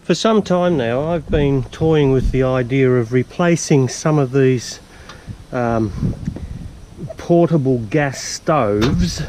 For some time now I've been toying with the idea of replacing some of these portable gas stoves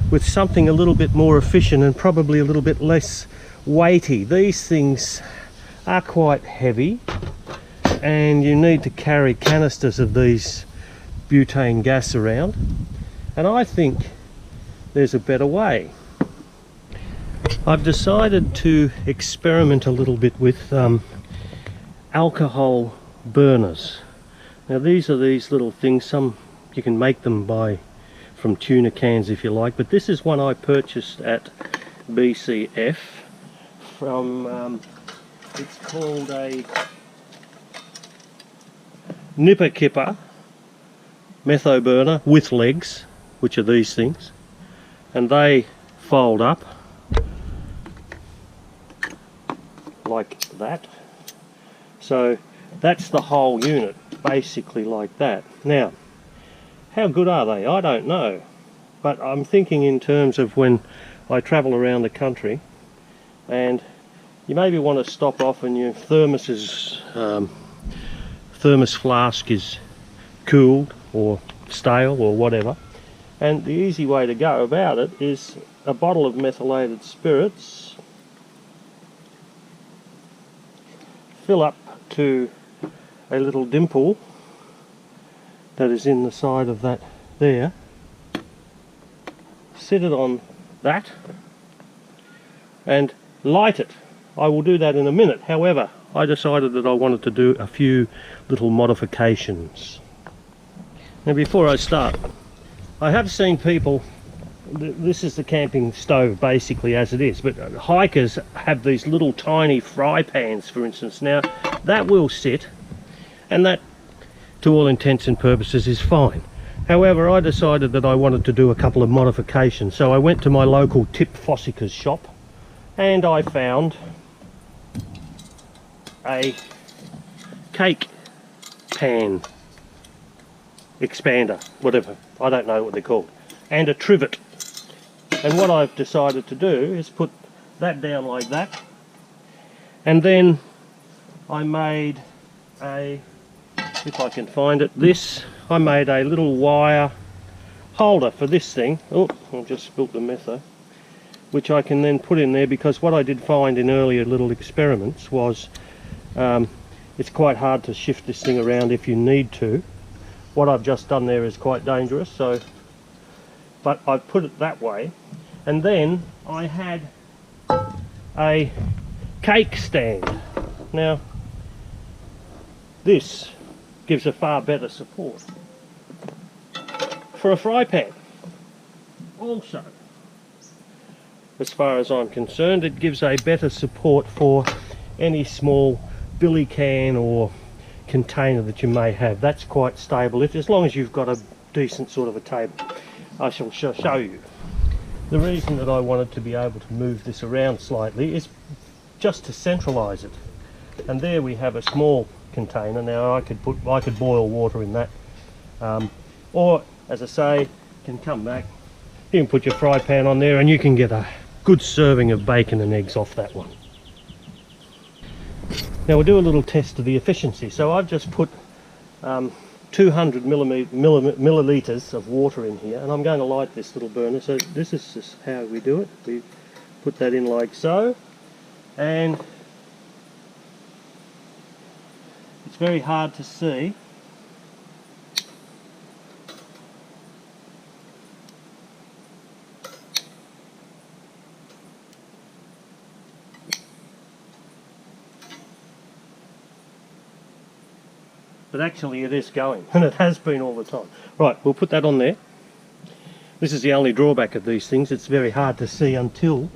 with something a little bit more efficient and probably a little bit less weighty. These things are quite heavy and you need to carry canisters of these butane gas around, and I think there's a better way. I've decided to experiment a little bit with alcohol burners. Now these are these little things, some you can make them from tuna cans if you like, but this is one I purchased at BCF from, it's called a nipper kipper metho burner with legs, which are these things, and they fold up like that. So that's the whole unit, basically like that. Now, how good are they? I don't know, but I'm thinking in terms of when I travel around the country and you maybe want to stop off and your thermos flask is cooled or stale or whatever, and the easy way to go about it is a bottle of methylated spirits, fill up to a little dimple that is in the side of that there, set it on that and light it. I will do that in a minute. However, I decided that I wanted to do a few little modifications. Now before I start, I have seen people, this is the camping stove basically as it is, but hikers have these little tiny fry pans, for instance. Now that will sit, and that to all intents and purposes is fine. However, I decided that I wanted to do a couple of modifications, so I went to my local Tip Fossica's shop and I found a cake pan expander, whatever, I don't know what they're called, and a trivet. And what I've decided to do is put that down like that, and then I made a, if I can find it, I made a little wire holder for this thing. Oh, I just spilt the metho, which I can then put in there, because what I did find in earlier little experiments was it's quite hard to shift this thing around if you need to. What I've just done there is quite dangerous, so, but I've put it that way. And then I had a cake stand. Now this gives a far better support for a fry pan. Also, as far as I'm concerned, it gives a better support for any small billy can or container that you may have. That's quite stable, as long as you've got a decent sort of a table. I shall show you. The reason that I wanted to be able to move this around slightly is just to centralize it. And there we have a small container. Now I could boil water in that, or as I say, you can come back, you can put your fry pan on there and you can get a good serving of bacon and eggs off that one. Now we'll do a little test of the efficiency. So I've just put 200 millilitres of water in here, and I'm going to light this little burner. So this is just how we do it. We put that in like so, and it's very hard to see. But actually it is going, and it has been all the time. Right, we'll put that on there. This is the only drawback of these things. It's very hard to see until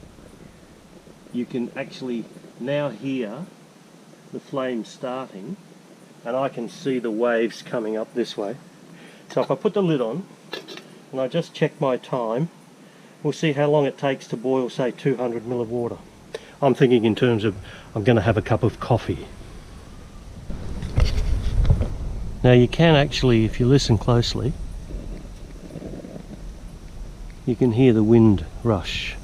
you can actually now hear the flames starting, and I can see the waves coming up this way. So if I put the lid on and I just check my time, we'll see how long it takes to boil, say, 200 ml of water. I'm thinking in terms of I'm going to have a cup of coffee. Now you can actually, if you listen closely, you can hear the wind rush,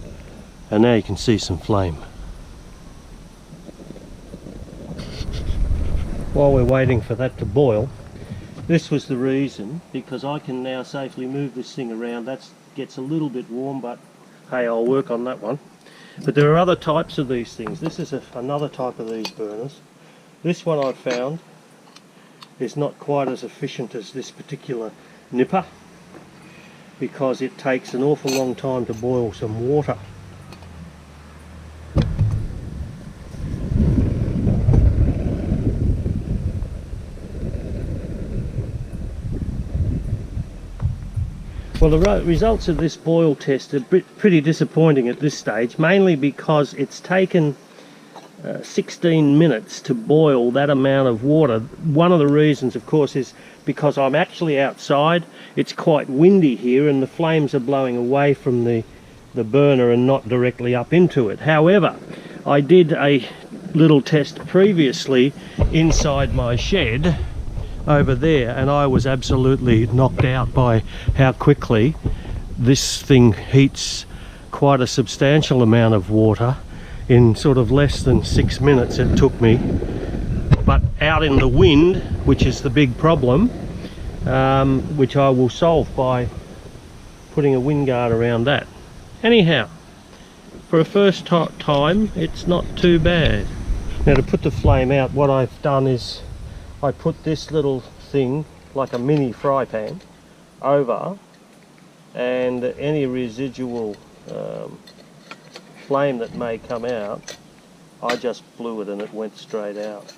and now you can see some flame. while we're waiting for that to boil, this was the reason, because I can now safely move this thing around. That gets a little bit warm, but hey, I'll work on that one. But there are other types of these things. This is another type of these burners. This one I've found is not quite as efficient as this particular nipper, because it takes an awful long time to boil some water. Well, the results of this boil test are pretty disappointing at this stage, mainly because it's taken 16 minutes to boil that amount of water. One of the reasons, of course, is because I'm actually outside. It's quite windy here and the flames are blowing away from the burner and not directly up into it. However, I did a little test previously inside my shed over there, and I was absolutely knocked out by how quickly this thing heats quite a substantial amount of water in sort of less than 6 minutes it took me. But out in the wind, which is the big problem, which I will solve by putting a wind guard around that. Anyhow, for a first time it's not too bad. Now, to put the flame out, what I've done is I put this little thing, like a mini fry pan, over, and any residual flame that may come out, I just blew it and it went straight out,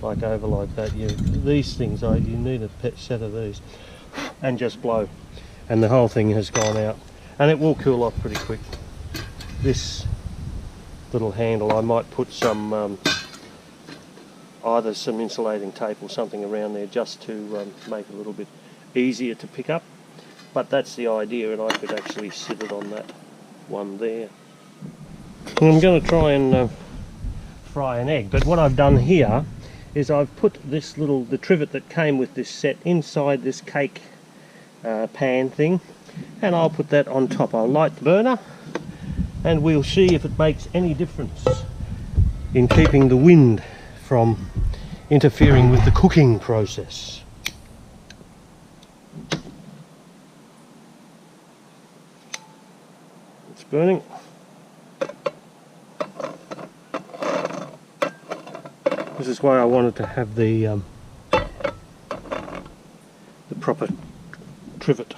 like over like that. These things, you need a set of these, and just blow, and the whole thing has gone out, and it will cool off pretty quick. This little handle, I might put some either some insulating tape or something around there just to make it a little bit easier to pick up, but that's the idea, and I could actually sit it on that one there. And I'm going to try and fry an egg, but what I've done here is I've put the trivet that came with this set inside this cake pan thing, and I'll put that on top. I'll light the burner and we'll see if it makes any difference in keeping the wind from interfering with the cooking process. It's burning. This is why I wanted to have the proper trivet.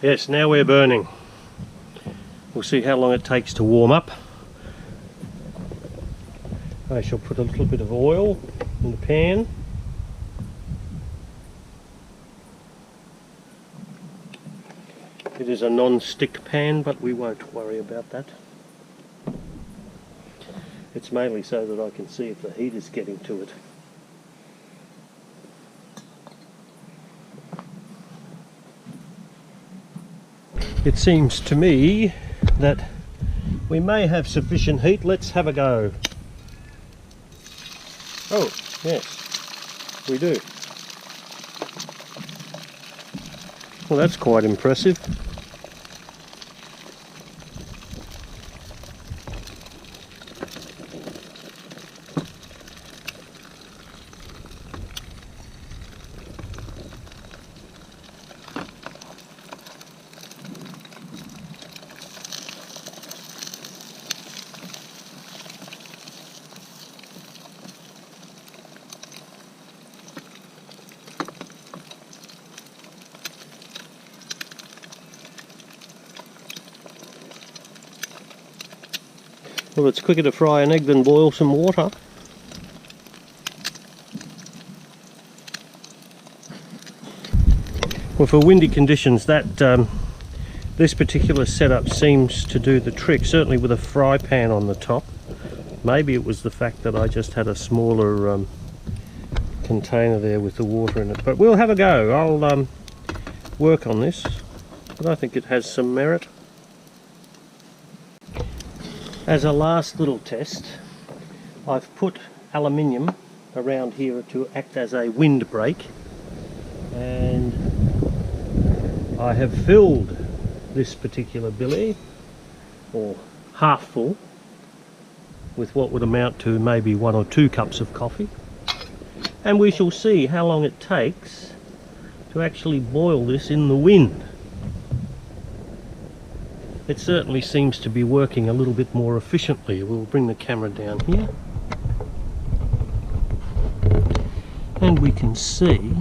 Yes, now we're burning. We'll see how long it takes to warm up. I shall put a little bit of oil in the pan. It is a non-stick pan, but we won't worry about that. It's mainly so that I can see if the heat is getting to it. It seems to me that we may have sufficient heat. Let's have a go. Oh, yes, we do. Well, that's quite impressive. Well, it's quicker to fry an egg than boil some water. Well, for windy conditions, this particular setup seems to do the trick, certainly with a fry pan on the top. Maybe it was the fact that I just had a smaller container there with the water in it, but we'll have a go. I'll work on this, but I think it has some merit. As a last little test, I've put aluminium around here to act as a windbreak, and I have filled this particular billy, or half full, with what would amount to maybe 1 or 2 cups of coffee, and we shall see how long it takes to actually boil this in the wind. It certainly seems to be working a little bit more efficiently. We'll bring the camera down here and we can see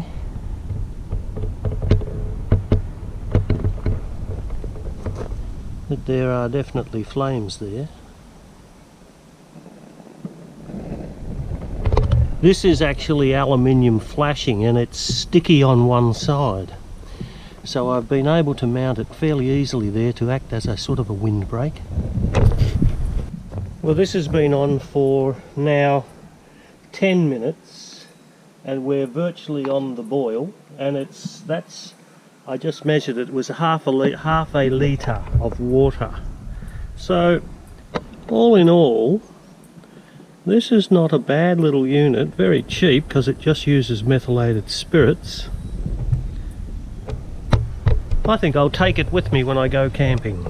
that there are definitely flames there. This is actually aluminium flashing and it's sticky on one side. So I've been able to mount it fairly easily there to act as a sort of a windbreak. Well, this has been on for now 10 minutes and we're virtually on the boil, and I just measured it, was half a litre of water. So all in all, this is not a bad little unit, very cheap because it just uses methylated spirits. I think I'll take it with me when I go camping.